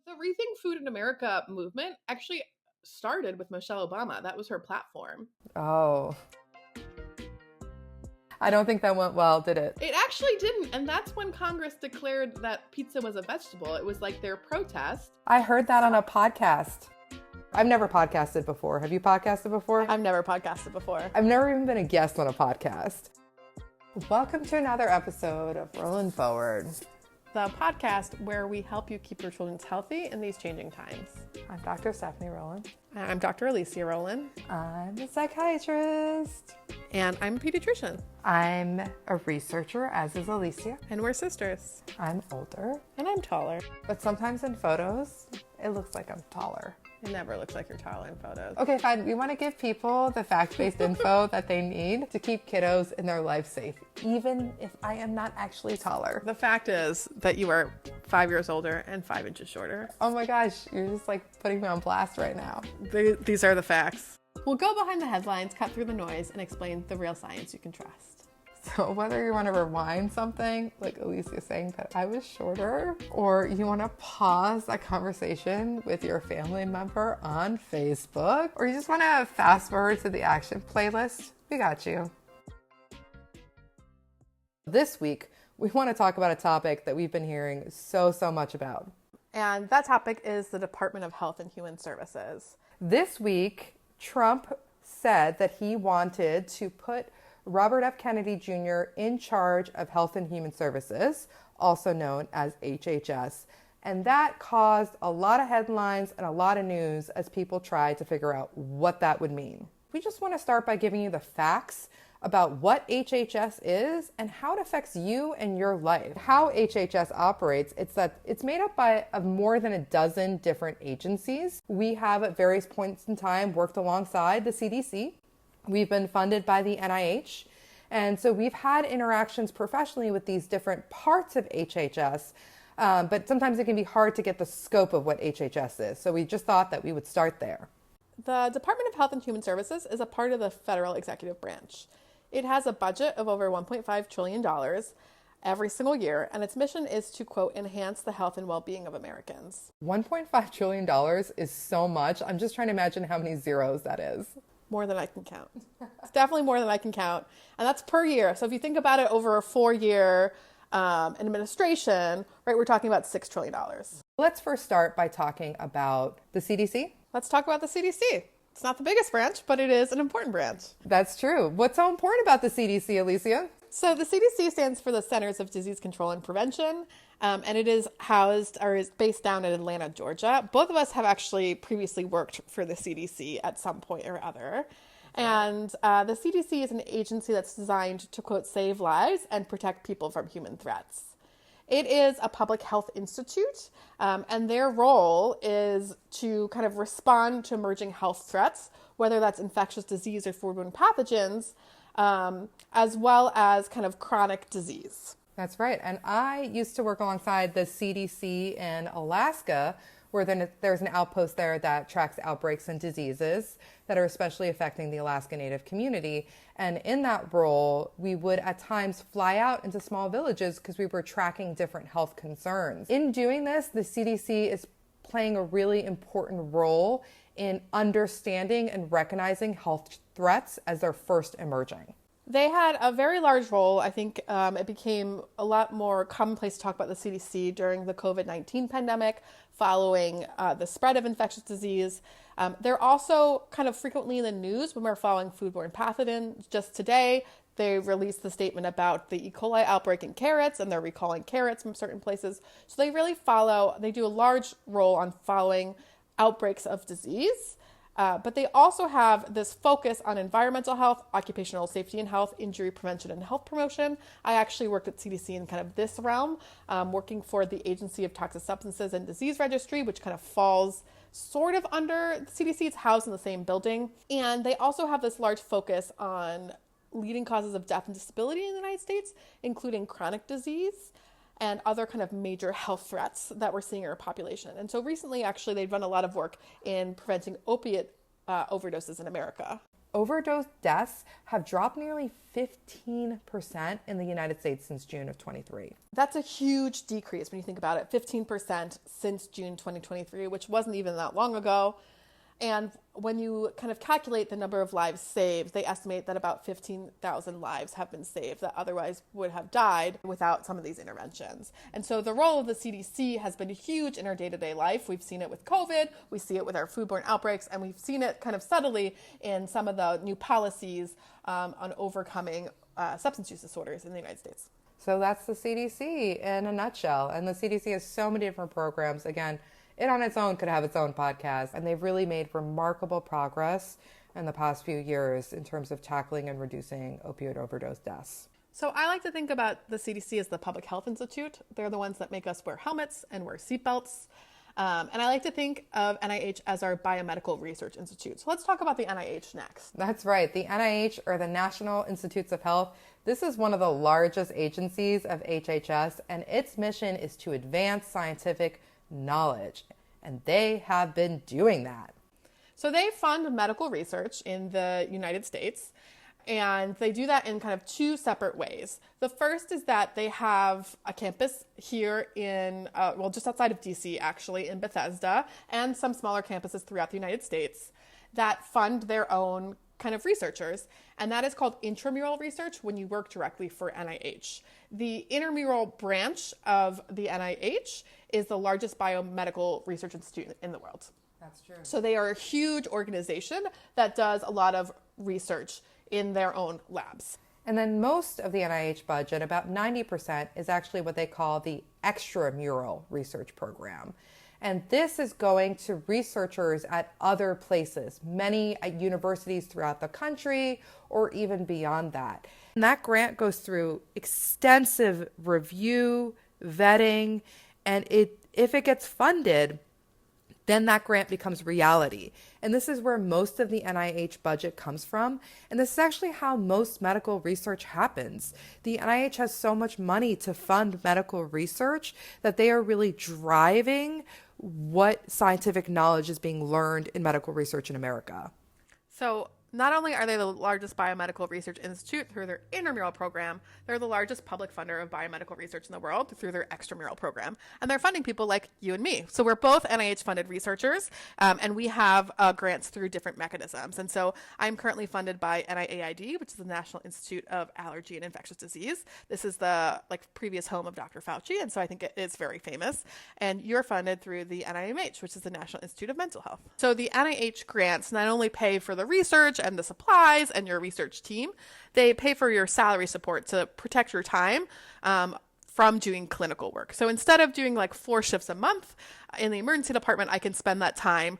The Rethink Food in America movement actually started with Michelle Obama. That was her platform. Oh. I don't think that went well, did it? It actually didn't. And that's when Congress declared that pizza was a vegetable. It was like their protest. I heard that on a podcast. I've never podcasted before. Have you podcasted before? I've never podcasted before. I've never even been a guest on a podcast. Welcome to another episode of Rolling Forward, the podcast where we help you keep your children healthy in these changing times. I'm Dr. Stephanie Rolin. I'm Dr. Alicia Rolin. I'm a psychiatrist. And I'm a pediatrician. I'm a researcher, as is Alicia. And we're sisters. I'm older. And I'm taller. But sometimes in photos, it looks like I'm taller. It never looks like you're taller in photos. Okay, fine. We want to give people the fact-based info that they need to keep kiddos in their life safe, even if I am not actually taller. The fact is that you are 5 years older and 5 inches shorter. Oh my gosh, you're just like putting me on blast right now. These are the facts. We'll go behind the headlines, cut through the noise, and explain the real science you can trust. So whether you want to rewind something, like Alicia saying that I was shorter, or you want to pause a conversation with your family member on Facebook, or you just want to fast forward to the action playlist, we got you. This week, we want to talk about a topic that we've been hearing so much about. And that topic is the Department of Health and Human Services. This week, Trump said that he wanted to put Robert F. Kennedy Jr. in charge of Health and Human Services, also known as HHS. And that caused a lot of headlines and a lot of news as people tried to figure out what that would mean. We just want to start by giving you the facts about what HHS is and how it affects you and your life. How HHS operates, it's made up of more than a dozen different agencies. We have at various points in time worked alongside the CDC. We've been funded by the NIH. And so we've had interactions professionally with these different parts of HHS, but sometimes it can be hard to get the scope of what HHS is. So we just thought that we would start there. The Department of Health and Human Services is a part of the federal executive branch. It has a budget of over $1.5 trillion every single year, and its mission is to, quote, enhance the health and well-being of Americans. $1.5 trillion is so much. I'm just trying to imagine how many zeros that is. More than I can count. It's definitely more than I can count. And that's per year. So if you think about it over a 4-year administration, right, we're talking about $6 trillion. Let's first start by talking about the CDC. Let's talk about the CDC. It's not the biggest branch, but it is an important branch. That's true. What's so important about the CDC, Alicia? So the CDC stands for the Centers of Disease Control and Prevention, and it is is based down in Atlanta, Georgia. Both of us have actually previously worked for the CDC at some point or other. And the CDC is an agency that's designed to, quote, save lives and protect people from human threats. It is a public health institute, and their role is to kind of respond to emerging health threats, whether that's infectious disease or foodborne pathogens, as well as kind of chronic disease. That's right. And I used to work alongside the CDC in Alaska, where then there's an outpost there that tracks outbreaks and diseases that are especially affecting the Alaska Native community. And in that role, we would at times fly out into small villages because we were tracking different health concerns. In doing this, the CDC is playing a really important role in understanding and recognizing health threats as they're first emerging. They had a very large role. I think it became a lot more commonplace to talk about the CDC during the COVID-19 pandemic, following the spread of infectious disease. They're also kind of frequently in the news when we're following foodborne pathogens. Just today, they released the statement about the E. coli outbreak in carrots, and they're recalling carrots from certain places. So they do a large role on following outbreaks of disease. But they also have this focus on environmental health, occupational safety and health, injury prevention and health promotion. I actually worked at CDC in kind of this realm, working for the Agency of Toxic Substances and Disease Registry, which kind of falls sort of under the CDC. It's housed in the same building. And they also have this large focus on leading causes of death and disability in the United States, including chronic disease and other kind of major health threats that we're seeing in our population. And so recently, actually, they've done a lot of work in preventing opiate overdoses in America. overdose deaths have dropped nearly 15% in the United States since June of 23. That's a huge decrease when you think about it, 15% since June 2023, which wasn't even that long ago. And when you kind of calculate the number of lives saved, they estimate that about 15,000 lives have been saved that otherwise would have died without some of these interventions. And so the role of the CDC has been huge in our day-to-day life. We've seen it with COVID, we see it with our foodborne outbreaks, and we've seen it kind of subtly in some of the new policies on overcoming substance use disorders in the United States. So that's the CDC in a nutshell. And the CDC has so many different programs. Again, it on its own could have its own podcast. And they've really made remarkable progress in the past few years in terms of tackling and reducing opioid overdose deaths. So I like to think about the CDC as the Public Health Institute. They're the ones that make us wear helmets and wear seatbelts. And I like to think of NIH as our Biomedical Research Institute. So let's talk about the NIH next. That's right. The NIH, or the National Institutes of Health, this is one of the largest agencies of HHS, and its mission is to advance scientific knowledge. And they have been doing that. So they fund medical research in the United States, and they do that in kind of two separate ways. The first is that they have a campus here in, just outside of DC, actually, in Bethesda, and some smaller campuses throughout the United States that fund their own kind of researchers. And that is called intramural research when you work directly for NIH. The intramural branch of the NIH is the largest biomedical research institute in the world. That's true. So they are a huge organization that does a lot of research in their own labs. And then most of the NIH budget, about 90%, is actually what they call the extramural research program. And this is going to researchers at other places, many at universities throughout the country or even beyond that. And that grant goes through extensive review, vetting, and if it gets funded, then that grant becomes reality. And this is where most of the NIH budget comes from. And this is actually how most medical research happens. The NIH has so much money to fund medical research that they are really driving what scientific knowledge is being learned in medical research in America. So not only are they the largest biomedical research institute through their intramural program, they're the largest public funder of biomedical research in the world through their extramural program. And they're funding people like you and me. So we're both NIH-funded researchers, and we have grants through different mechanisms. And so I'm currently funded by NIAID, which is the National Institute of Allergy and Infectious Disease. This is the previous home of Dr. Fauci, and so I think it is very famous. And you're funded through the NIMH, which is the National Institute of Mental Health. So the NIH grants not only pay for the research and the supplies and your research team, they pay for your salary support to protect your time from doing clinical work. So instead of doing 4 shifts a month in the emergency department, I can spend that time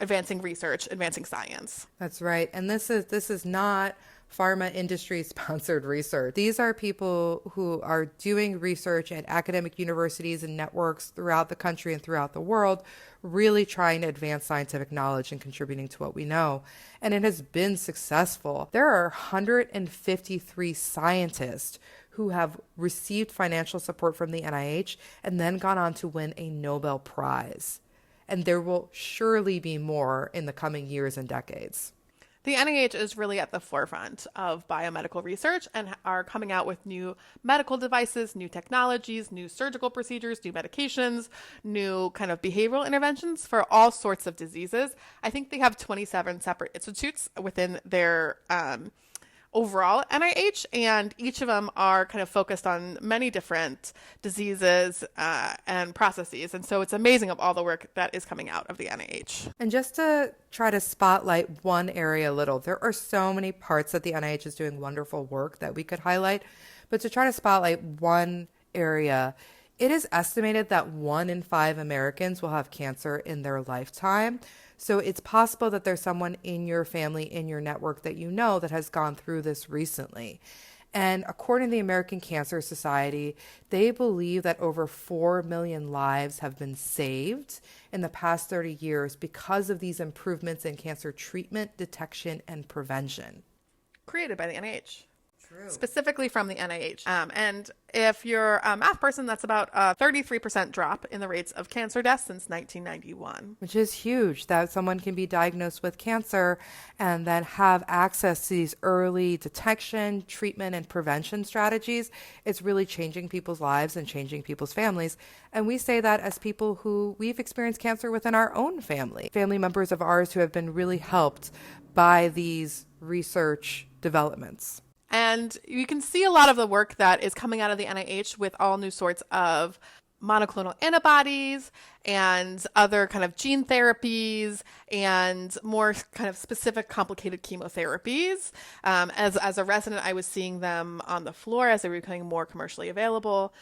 advancing research, advancing science. That's right. And this is not pharma industry sponsored research. These are people who are doing research at academic universities and networks throughout the country and throughout the world, really trying to advance scientific knowledge and contributing to what we know. And it has been successful. There are 153 scientists who have received financial support from the NIH and then gone on to win a Nobel Prize. And there will surely be more in the coming years and decades. The NIH is really at the forefront of biomedical research and are coming out with new medical devices, new technologies, new surgical procedures, new medications, new kind of behavioral interventions for all sorts of diseases. I think they have 27 separate institutes within their overall NIH, and each of them are kind of focused on many different diseases and processes. And so it's amazing of all the work that is coming out of the NIH. And just to try to spotlight one area a little, there are so many parts that the NIH is doing wonderful work that we could highlight, but to try to spotlight one area, it is estimated that 1 in 5 Americans will have cancer in their lifetime. So it's possible that there's someone in your family, in your network that you know that has gone through this recently. And according to the American Cancer Society, they believe that over 4 million lives have been saved in the past 30 years because of these improvements in cancer treatment, detection, and prevention. Created by the NIH. specifically from the NIH. And if you're a math person, that's about a 33% drop in the rates of cancer deaths since 1991. Which is huge, that someone can be diagnosed with cancer and then have access to these early detection, treatment, and prevention strategies. It's really changing people's lives and changing people's families. And we say that as people who we've experienced cancer within our own family members of ours who have been really helped by these research developments. And you can see a lot of the work that is coming out of the NIH with all new sorts of monoclonal antibodies and other kind of gene therapies and more kind of specific complicated chemotherapies. As a resident, I was seeing them on the floor as they were becoming more commercially available.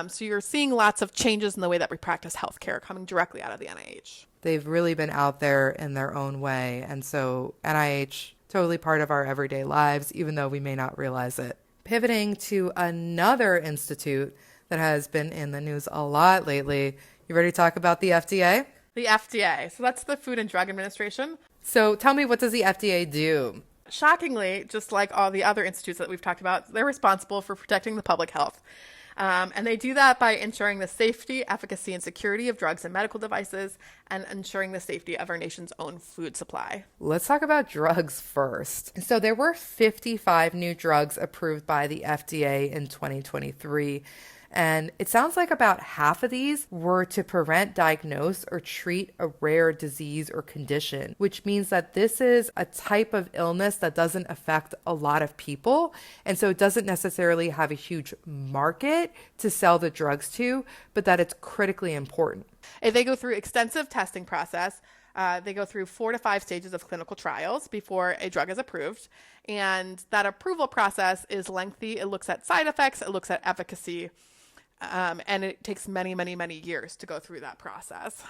So you're seeing lots of changes in the way that we practice healthcare coming directly out of the NIH. They've really been out there in their own way. And so NIH, totally part of our everyday lives, even though we may not realize it. Pivoting to another institute that has been in the news a lot lately. You ready to talk about the FDA? The FDA. So that's the Food and Drug Administration. So tell me, what does the FDA do? Shockingly, just like all the other institutes that we've talked about, they're responsible for protecting the public health. And they do that by ensuring the safety, efficacy, and security of drugs and medical devices, and ensuring the safety of our nation's own food supply. Let's talk about drugs first. So there were 55 new drugs approved by the FDA in 2023. And it sounds like about half of these were to prevent, diagnose, or treat a rare disease or condition, which means that this is a type of illness that doesn't affect a lot of people. And so it doesn't necessarily have a huge market to sell the drugs to, but that it's critically important. They go through extensive testing process. They go through 4 to 5 stages of clinical trials before a drug is approved. And that approval process is lengthy. It looks at side effects. It looks at efficacy. And it takes many, many, many years to go through that process.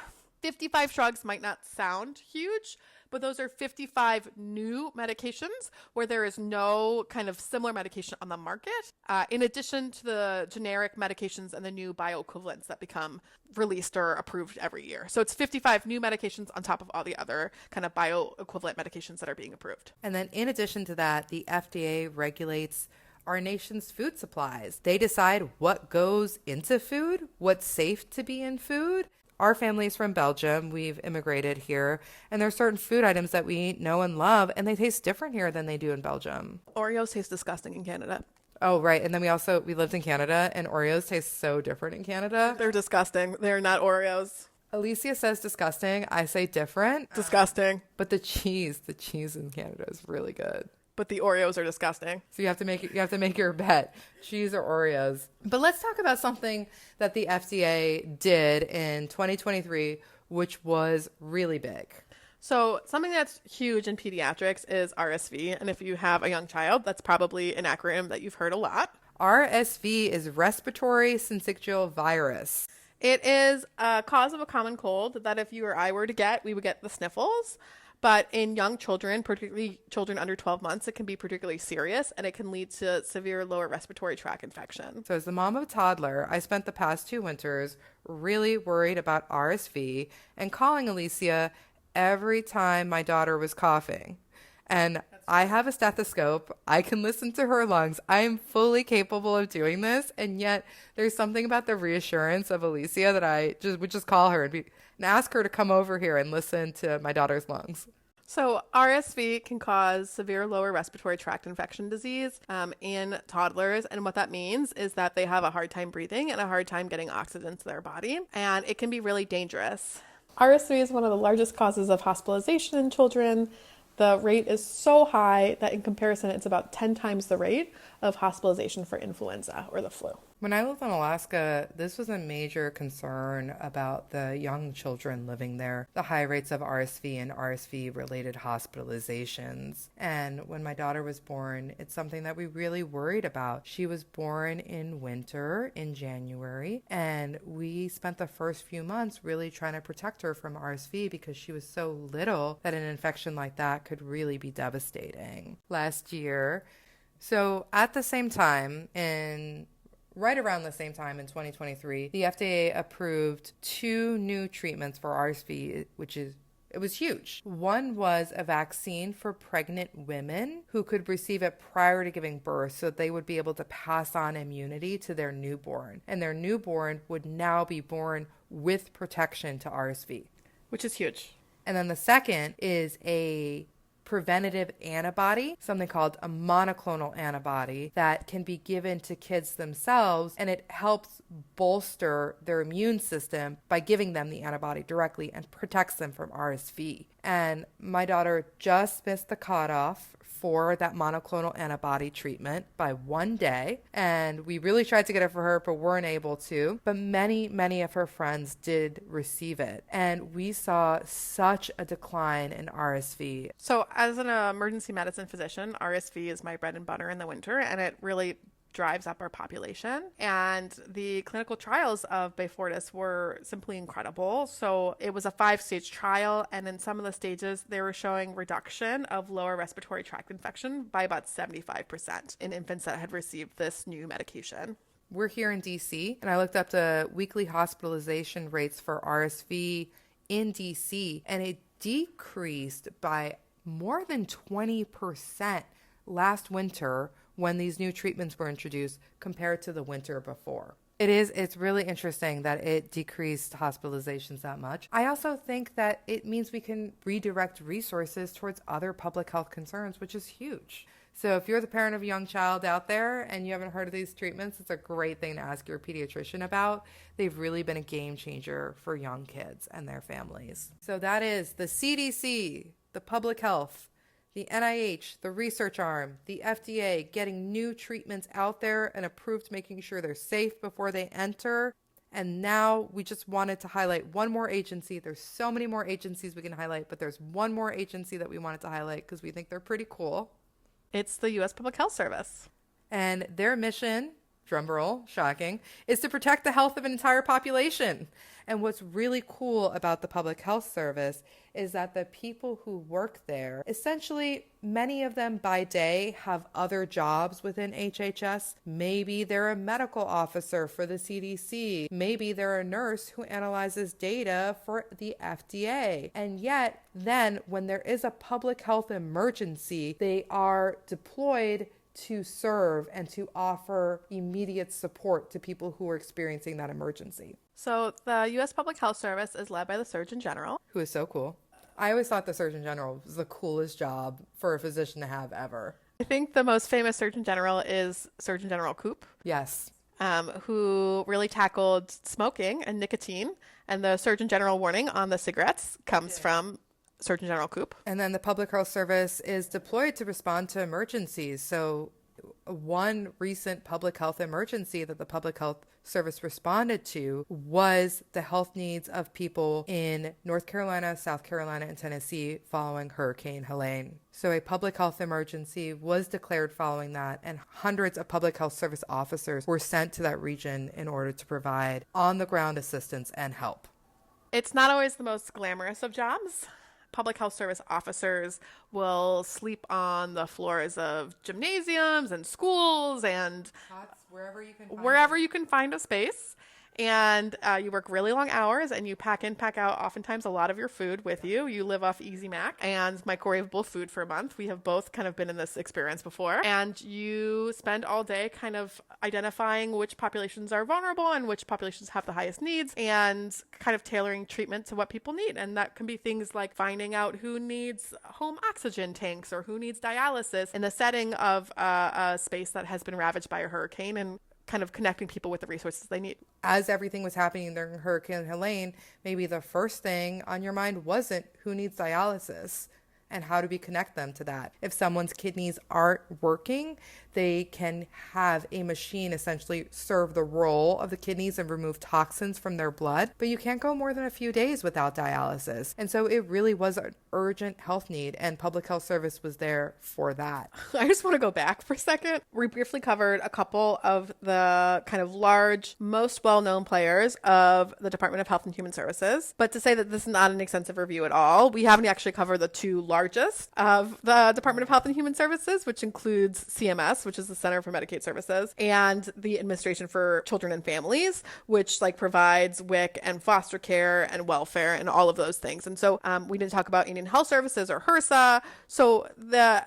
55 drugs might not sound huge, but those are 55 new medications where there is no kind of similar medication on the market, in addition to the generic medications and the new bioequivalents that become released or approved every year. So it's 55 new medications on top of all the other kind of bioequivalent medications that are being approved. And then in addition to that, the FDA regulates our nation's food supplies. They decide what goes into food, what's safe to be in food. Our family's from Belgium. We've immigrated here, and there are certain food items that we know and love, and they taste different here than they do in Belgium. Oreos taste disgusting in Canada. Oh, right. And then we lived in Canada, and Oreos taste so different in Canada. They're disgusting. They're not Oreos. Alicia says disgusting. I say different. Disgusting. But the cheese in Canada is really good. But the Oreos are disgusting. So you have to make your bet, cheese or Oreos. But let's talk about something that the FDA did in 2023, which was really big. So something that's huge in pediatrics is RSV. And if you have a young child, that's probably an acronym that you've heard a lot. RSV is respiratory syncytial virus. It is a cause of a common cold that if you or I were to get, we would get the sniffles. But in young children, particularly children under 12 months, it can be particularly serious, and it can lead to severe lower respiratory tract infection. So as the mom of a toddler, I spent the past 2 winters really worried about RSV and calling Alicia every time my daughter was coughing. And I have a stethoscope. I can listen to her lungs. I am fully capable of doing this. And yet there's something about the reassurance of Alicia that I would just call her and ask her to come over here and listen to my daughter's lungs. So RSV can cause severe lower respiratory tract infection disease in toddlers. And what that means is that they have a hard time breathing and a hard time getting oxygen to their body. And it can be really dangerous. RSV is one of the largest causes of hospitalization in children. The rate is so high that in comparison, it's about 10 times the rate of hospitalization for influenza or the flu. When I lived in Alaska, this was a major concern about the young children living there, the high rates of RSV and RSV-related hospitalizations. And when my daughter was born, it's something that we really worried about. She was born in winter, in January, and we spent the first few months really trying to protect her from RSV because she was so little that an infection like that could really be devastating. Last year, so at the same time, right around the same time in 2023, the FDA approved 2 new treatments for RSV, which is It was huge. One was a vaccine for pregnant women who could receive it prior to giving birth so that they would be able to pass on immunity to their newborn. And their newborn would now be born with protection to RSV. Which is huge. And then the second is a preventative antibody, something called a monoclonal antibody that can be given to kids themselves, and it helps bolster their immune system by giving them the antibody directly and protects them from RSV. And my daughter just missed the cutoff for that monoclonal antibody treatment by 1 day. And we really tried to get it for her, but weren't able to. But many of her friends did receive it. And we saw such a decline in RSV. So as an emergency medicine physician, RSV is my bread and butter in the winter, and it really drives up our population. And the clinical trials of Beyfortus were simply incredible. So it was a 5-stage trial, and in some of the stages, they were showing reduction of lower respiratory tract infection by about 75% in infants that had received this new medication. We're here in DC, and I looked up the weekly hospitalization rates for RSV in DC, and it decreased by more than 20% last winter when these new treatments were introduced compared to the winter before. It's really interesting that it decreased hospitalizations that much. I also think that it means we can redirect resources towards other public health concerns, which is huge. So if you're the parent of a young child out there and you haven't heard of these treatments, it's a great thing to ask your pediatrician about. They've really been a game changer for young kids and their families. So that is the CDC, the public health, the NIH, the research arm, the FDA getting new treatments out there and approved, making sure they're safe before they enter. And now we just wanted to highlight one more agency. There's so many more agencies we can highlight, but there's one more agency that we wanted to highlight because we think they're pretty cool. It's the U.S. Public Health Service. And their mission, drumroll, shocking, is to protect the health of an entire population. And what's really cool about the Public Health Service is that the people who work there, essentially many of them by day have other jobs within HHS. Maybe they're a medical officer for the CDC. Maybe they're a nurse who analyzes data for the FDA. And yet then when there is a public health emergency, they are deployed to serve and to offer immediate support to people who are experiencing that emergency. So the U.S. Public Health Service is led by the Surgeon General. Who is so cool. I always thought the Surgeon General was the coolest job for a physician to have ever. I think the most famous Surgeon General is Surgeon General Koop. Yes. Who really tackled smoking and nicotine. And the Surgeon General warning on the cigarettes comes from Surgeon General Koop. And then the Public Health Service is deployed to respond to emergencies. So one recent public health emergency that the Public Health Service responded to was the health needs of people in North Carolina, South Carolina, and Tennessee following Hurricane Helene. So a public health emergency was declared following that, and hundreds of Public Health Service officers were sent to that region in order to provide on-the-ground assistance and help. It's not always the most glamorous of jobs. Public health service officers will sleep on the floors of gymnasiums and schools and wherever you can find a space. And you work really long hours, and you pack in, pack out oftentimes a lot of your food with you. You live off Easy Mac and microwavable food for a month. We have both kind of been in this experience before. And you spend all day kind of identifying which populations are vulnerable and which populations have the highest needs, and kind of tailoring treatment to what people need. And that can be things like finding out who needs home oxygen tanks or who needs dialysis in the setting of a space that has been ravaged by a hurricane, and kind of connecting people with the resources they need. As everything was happening during Hurricane Helene, maybe the first thing on your mind wasn't who needs dialysis and how do we connect them to that. If someone's kidneys aren't working, they can have a machine essentially serve the role of the kidneys and remove toxins from their blood. But you can't go more than a few days without dialysis. And so it really was an urgent health need, and Public Health Service was there for that. I just want to go back for a second. We briefly covered a couple of the kind of large, most well-known players of the Department of Health and Human Services. But to say that this is not an extensive review at all, we haven't actually covered the two largest of the Department of Health and Human Services, which includes CMS, CMS, which is the Center for Medicaid Services, and the Administration for Children and Families, which like provides WIC and foster care and welfare and all of those things. And so we didn't talk about Indian Health Services or HRSA. So the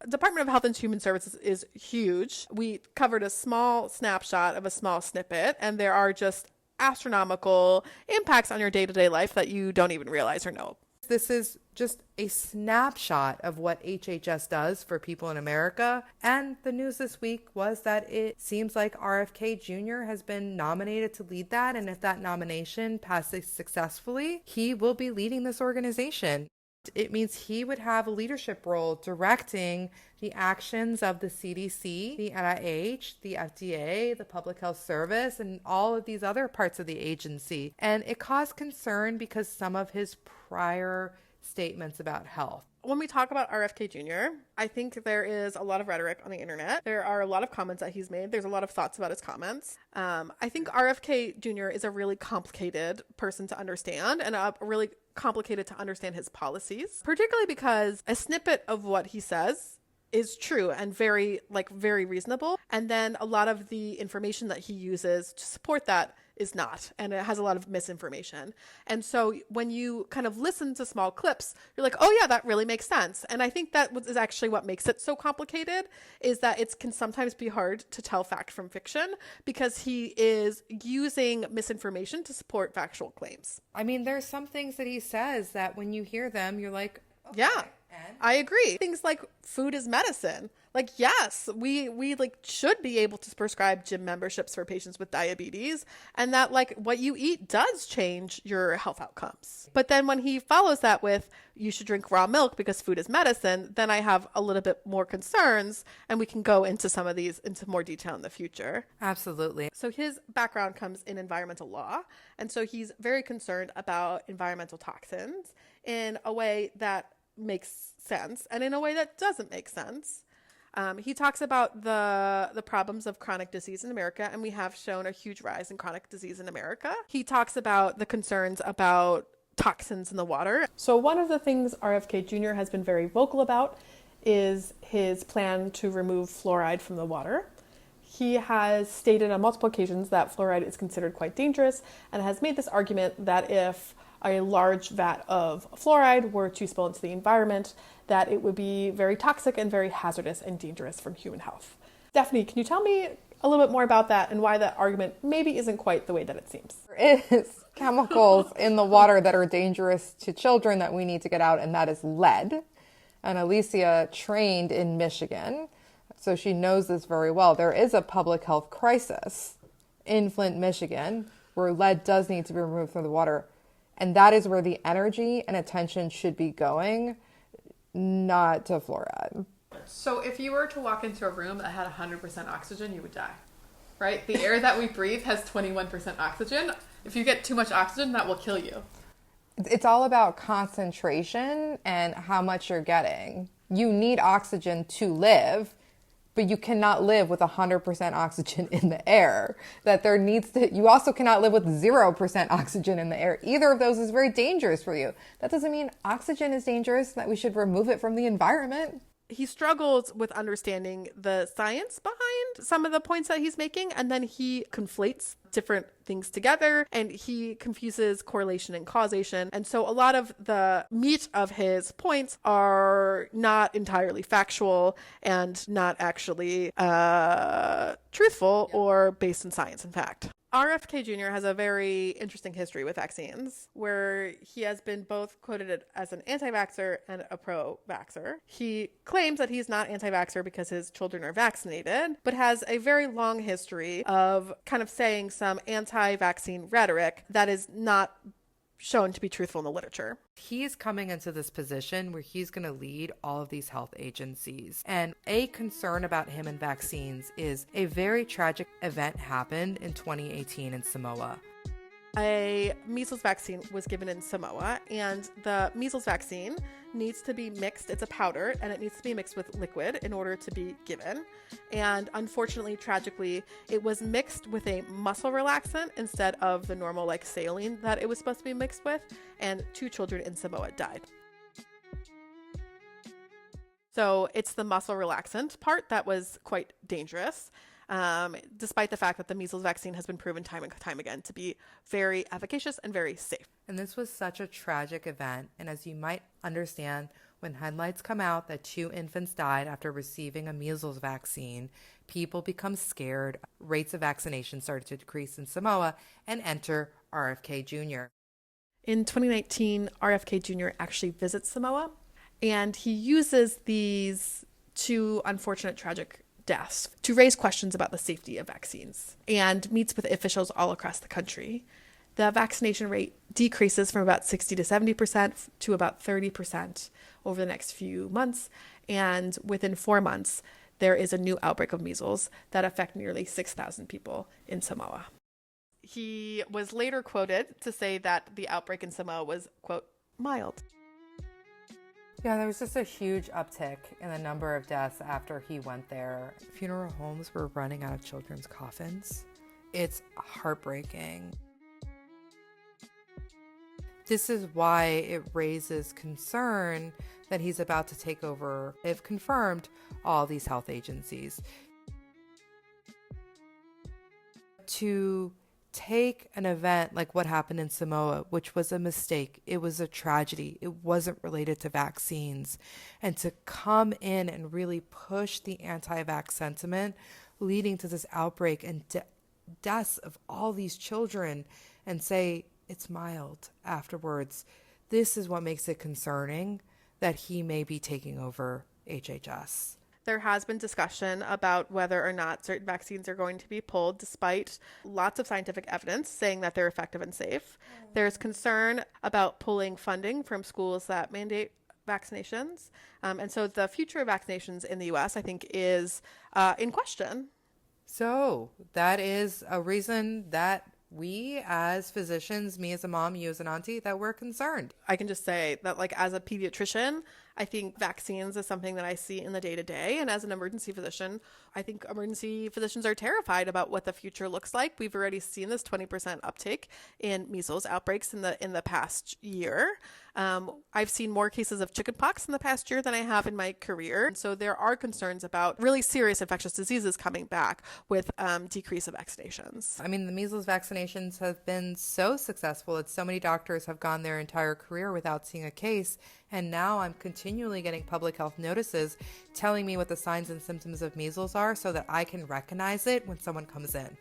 Department of Health and Human Services is huge. We covered a small snapshot of a small snippet, and there are just astronomical impacts on your day-to-day life that you don't even realize or know. This is just a snapshot of what HHS does for people in America. And the news this week was that it seems like RFK Jr. has been nominated to lead that. And if that nomination passes successfully, he will be leading this organization. It means he would have a leadership role directing the actions of the CDC, the NIH, the FDA, the Public Health Service, and all of these other parts of the agency. And it caused concern because some of his prior statements about health. When we talk about RFK Jr., I think there is a lot of rhetoric on the internet. There are a lot of comments that he's made. There's a lot of thoughts about his comments. I think RFK Jr. is a really complicated person to understand and really complicated to understand his policies, particularly because a snippet of what he says is true and very reasonable. And then a lot of the information that he uses to support that is not, and it has a lot of misinformation. And so when you kind of listen to small clips, you're like, oh yeah, that really makes sense. And I think that is actually what makes it so complicated, is that it can sometimes be hard to tell fact from fiction because he is using misinformation to support factual claims. I mean, there's some things that he says that when you hear them, you're like, okay, yeah, and? I agree. Things like food is medicine. Like, yes, we like should be able to prescribe gym memberships for patients with diabetes, and that like what you eat does change your health outcomes. But then when he follows that with, you should drink raw milk because food is medicine, then I have a little bit more concerns, and we can go into some of these into more detail in the future. Absolutely. So his background comes in environmental law, and so he's very concerned about environmental toxins in a way that makes sense and in a way that doesn't make sense. He talks about the problems of chronic disease in America, and we have shown a huge rise in chronic disease in America. He talks about the concerns about toxins in the water. So one of the things RFK Jr. has been very vocal about is his plan to remove fluoride from the water. He has stated on multiple occasions that fluoride is considered quite dangerous and has made this argument that if a large vat of fluoride were to spill into the environment, that it would be very toxic and very hazardous and dangerous for human health. Stephanie, can you tell me a little bit more about that and why that argument maybe isn't quite the way that it seems? There is chemicals in the water that are dangerous to children that we need to get out, and that is lead. And Alicia trained in Michigan, so she knows this very well. There is a public health crisis in Flint, Michigan, where lead does need to be removed from the water. And that is where the energy and attention should be going, not to fluoride. So if you were to walk into a room that had 100% oxygen, you would die, right? The air that we breathe has 21% oxygen. If you get too much oxygen, that will kill you. It's all about concentration and how much you're getting. You need oxygen to live, but you cannot live with 100% oxygen in the air. You also cannot live with 0% oxygen in the air. Either of those is very dangerous for you. That doesn't mean oxygen is dangerous, that we should remove it from the environment. He struggles with understanding the science behind some of the points that he's making, and then he conflates different things together, and he confuses correlation and causation. And so a lot of the meat of his points are not entirely factual and not actually truthful or based in science, in fact. RFK Jr. has a very interesting history with vaccines, where he has been both quoted as an anti-vaxxer and a pro-vaxxer. He claims that he's not anti-vaxxer because his children are vaccinated, but has a very long history of kind of saying some anti-vaccine rhetoric that is not shown to be truthful in the literature. He's coming into this position where he's going to lead all of these health agencies. And a concern about him and vaccines is a very tragic event happened in 2018 in Samoa. A measles vaccine was given in Samoa, and the measles vaccine needs to be mixed. It's a powder, and it needs to be mixed with liquid in order to be given. And unfortunately, tragically, it was mixed with a muscle relaxant instead of the normal saline that it was supposed to be mixed with, and 2 children in Samoa died. So it's the muscle relaxant part that was quite dangerous, despite the fact that the measles vaccine has been proven time and time again to be very efficacious and very safe. And this was such a tragic event. And as you might understand, when headlines come out that 2 infants died after receiving a measles vaccine, people become scared. Rates of vaccination started to decrease in Samoa, and enter RFK Jr. In 2019, RFK Jr. actually visits Samoa, and he uses these 2 unfortunate tragic deaths to raise questions about the safety of vaccines and meets with officials all across the country. The vaccination rate decreases from about 60 to 70% to about 30% over the next few months. And within 4 months, there is a new outbreak of measles that affect nearly 6,000 people in Samoa. He was later quoted to say that the outbreak in Samoa was, quote, mild. Yeah, there was just a huge uptick in the number of deaths after he went there. Funeral homes were running out of children's coffins. It's heartbreaking. This is why it raises concern that he's about to take over, if confirmed, all these health agencies. To take an event like what happened in Samoa, which was a mistake, it was a tragedy, it wasn't related to vaccines, and to come in and really push the anti-vax sentiment, leading to this outbreak and deaths of all these children, and say it's mild afterwards. This is what makes it concerning that he may be taking over HHS. There has been discussion about whether or not certain vaccines are going to be pulled, despite lots of scientific evidence saying that they're effective and safe. There's concern about pulling funding from schools that mandate vaccinations. And so the future of vaccinations in the U.S., I think, is in question. So that is a reason that we as physicians, me as a mom, you as an auntie, that we're concerned. I can just say that, like, as a pediatrician, I think vaccines is something that I see in the day-to-day. And as an emergency physician, I think emergency physicians are terrified about what the future looks like. We've already seen this 20% uptake in measles outbreaks in the past year. I've seen more cases of chickenpox in the past year than I have in my career. And so there are concerns about really serious infectious diseases coming back with decrease of vaccinations. I mean, the measles vaccinations have been so successful that so many doctors have gone their entire career without seeing a case. And now I'm continually getting public health notices telling me what the signs and symptoms of measles are so that I can recognize it when someone comes in.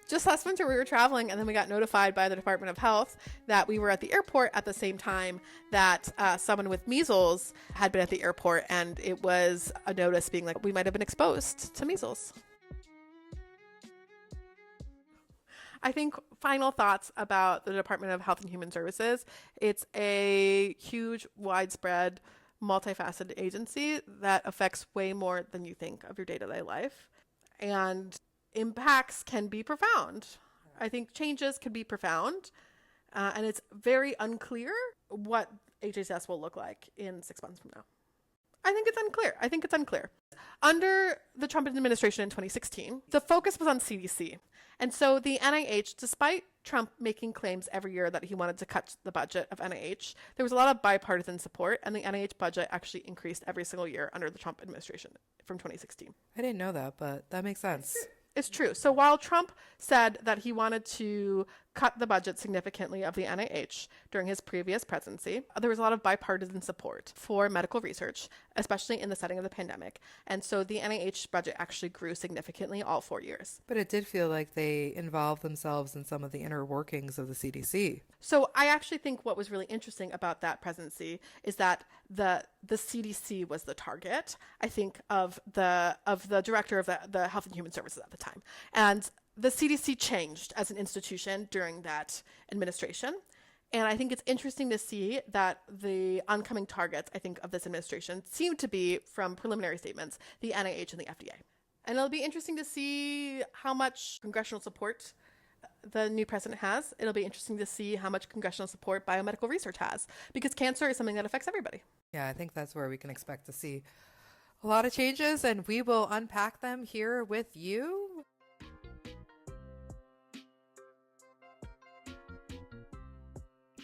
Just last winter, we were traveling, and then we got notified by the Department of Health that we were at the airport at the same time that someone with measles had been at the airport, and it was a notice being like, we might have been exposed to measles. I think final thoughts about the Department of Health and Human Services. It's a huge, widespread, multifaceted agency that affects way more than you think of your day-to-day life. And impacts can be profound. I think changes can be profound. And it's very unclear what HHS will look like in 6 months from now. I think it's unclear. Under the Trump administration in 2016, the focus was on CDC. And so the NIH, despite Trump making claims every year that he wanted to cut the budget of NIH, there was a lot of bipartisan support, and the NIH budget actually increased every single year under the Trump administration from 2016. I didn't know that, but that makes sense. It's true. So while Trump said that he wanted to cut the budget significantly of the NIH during his previous presidency, there was a lot of bipartisan support for medical research, especially in the setting of the pandemic. And so the NIH budget actually grew significantly all 4 years. But it did feel like they involved themselves in some of the inner workings of the CDC. So I actually think what was really interesting about that presidency is that the CDC was the target, I think, of the director of the Health and Human Services at the time. And the CDC changed as an institution during that administration. And I think it's interesting to see that the oncoming targets, I think, of this administration seem to be, from preliminary statements, the NIH and the FDA. And it'll be interesting to see how much congressional support the new president has. It'll be interesting to see how much congressional support biomedical research has, because cancer is something that affects everybody. Yeah, I think that's where we can expect to see a lot of changes, and we will unpack them here with you.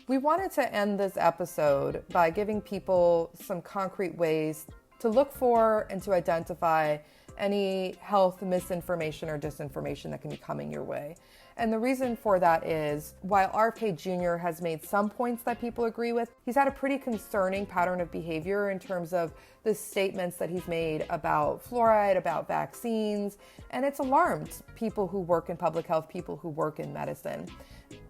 We wanted to end this episode by giving people some concrete ways to look for and to identify any health misinformation or disinformation that can be coming your way. And the reason for that is, while RFK Jr. has made some points that people agree with, he's had a pretty concerning pattern of behavior in terms of the statements that he's made about fluoride, about vaccines, and it's alarmed people who work in public health, people who work in medicine.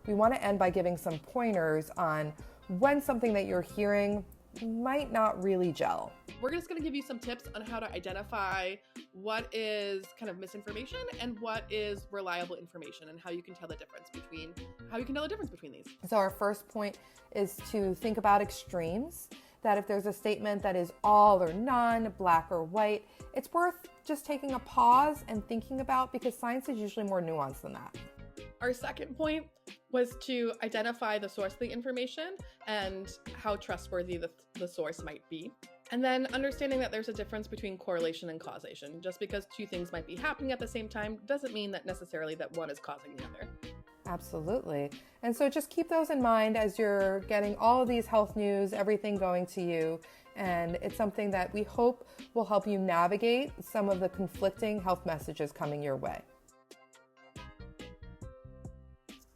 We want to end by giving some pointers on when something that you're hearing might not really gel. We're just going to give you some tips on how to identify what is kind of misinformation and what is reliable information, and how you can tell the difference between these. So our first point is to think about extremes, that if there's a statement that is all or none, black or white, it's worth just taking a pause and thinking about, because science is usually more nuanced than that. Our second point was to identify the source of the information and how trustworthy the source might be. And then understanding that there's a difference between correlation and causation. Just because two things might be happening at the same time doesn't mean that necessarily that one is causing the other. Absolutely. And so just keep those in mind as you're getting all of these health news, everything going to you. And it's something that we hope will help you navigate some of the conflicting health messages coming your way.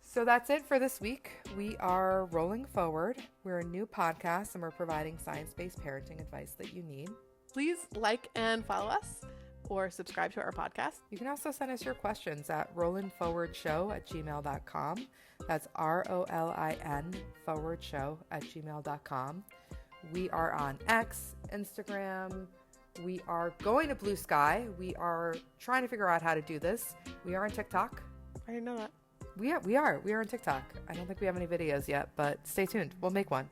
So that's it for this week. We are rolling forward. We're a new podcast and we're providing science-based parenting advice that you need. Please like and follow us or subscribe to our podcast. You can also send us your questions at rolinforwardshow@gmail.com. That's ROLIN forwardshow@gmail.com. We are on X, Instagram. We are going to Blue Sky. We are trying to figure out how to do this. We are on TikTok. I didn't know that. We are on TikTok. I don't think we have any videos yet, but stay tuned. We'll make one.